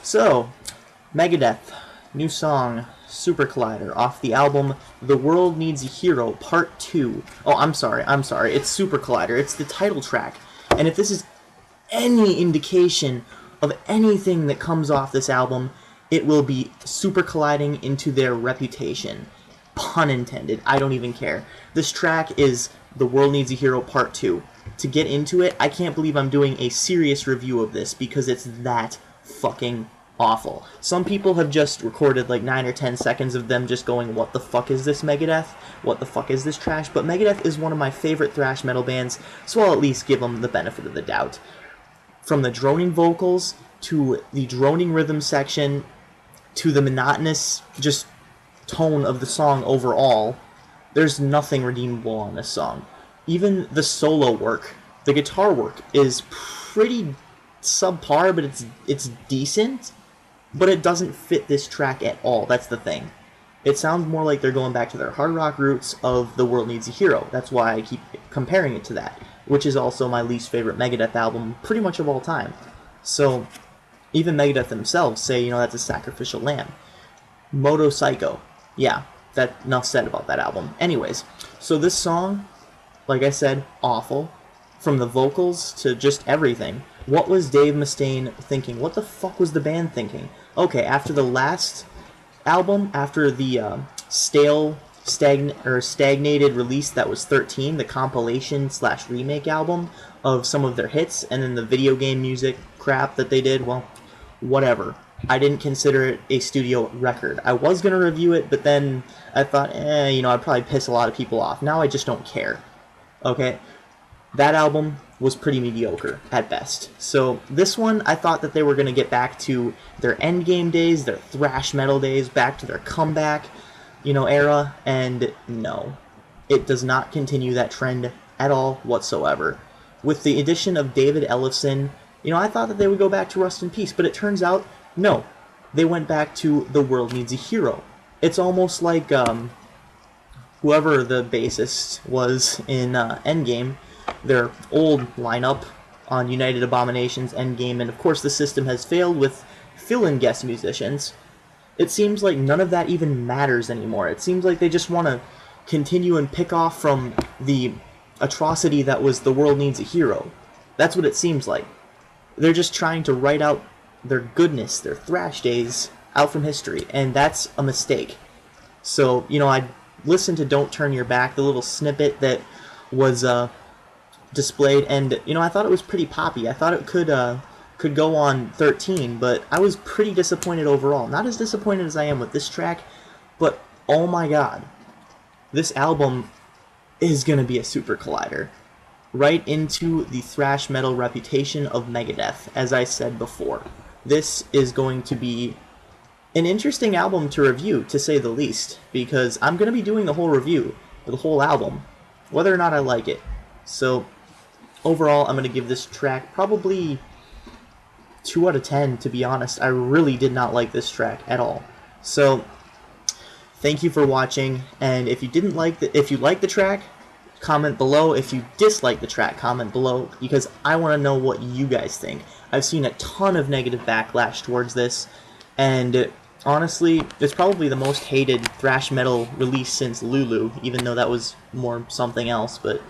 So, Megadeth, new song, Super Collider, off the album The World Needs a Hero, Part 2. Oh, I'm sorry, it's Super Collider, it's the title track. And if this is any indication of anything that comes off this album, it will be super colliding into their reputation. Pun intended, I don't even care. This track is The World Needs a Hero Part 2. To get into it, I can't believe I'm doing a serious review of this because it's that fucking awful. Some people have just recorded like 9 or 10 seconds of them just going, what the fuck is this Megadeth? What the fuck is this trash? But Megadeth is one of my favorite thrash metal bands, so I'll at least give them the benefit of the doubt. From the droning vocals, to the droning rhythm section, to the monotonous just tone of the song overall, there's nothing redeemable on this song. Even the solo work, the guitar work, is pretty subpar, but it's decent, but it doesn't fit this track at all. That's the thing. It sounds more like they're going back to their hard rock roots of The World Needs a Hero. That's why I keep comparing it to that, which is also my least favorite Megadeth album pretty much of all time. So even Megadeth themselves say, that's a sacrificial lamb. Moto Psycho. Yeah, that enough said about that album. Anyways, so this song, like I said, awful. From the vocals to just everything. What was Dave Mustaine thinking? What the fuck was the band thinking? Okay, after the last album, after the stagnated release that was 13, the compilation/remake album of some of their hits, and then the video game music crap that they did, well, whatever. I didn't consider it a studio record. I was going to review it, but then I thought, I'd probably piss a lot of people off. Now I just don't care. Okay? That album was pretty mediocre at best. So this one, I thought that they were going to get back to their Engame days, their thrash metal days, back to their comeback, era, and no. It does not continue that trend at all whatsoever. With the addition of David Ellefson, I thought that they would go back to Rust in Peace, but it turns out, no. They went back to The World Needs a Hero. It's almost like whoever the bassist was in Engame, their old lineup on United Abominations, Engame, and of course the system has failed with fill-in guest musicians. It seems like none of that even matters anymore. It seems like they just want to continue and pick off from the atrocity that was The World Needs a Hero. That's what it seems like. They're just trying to write out their goodness, their thrash days, out from history, and that's a mistake. So, I listened to Don't Turn Your Back, the little snippet that was displayed, and I thought it was pretty poppy. I thought it could go on 13, but I was pretty disappointed overall. Not as disappointed as I am with this track, but oh my god, this album is gonna be a super collider, right into the thrash metal reputation of Megadeth. As I said before, this is going to be an interesting album to review, to say the least, because I'm gonna be doing the whole review for the whole album, whether or not I like it. So overall, I'm going to give this track probably 2 out of 10, to be honest. I really did not like this track at all. So, thank you for watching, and if you like the track, comment below. If you dislike the track, comment below, because I want to know what you guys think. I've seen a ton of negative backlash towards this, and honestly, it's probably the most hated thrash metal release since Lulu, even though that was more something else, but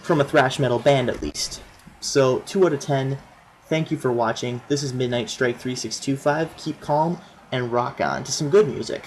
from a thrash metal band at least. So 2 out of 10. Thank you for watching. This is Midnight Strike 3625. Keep calm and rock on to some good music.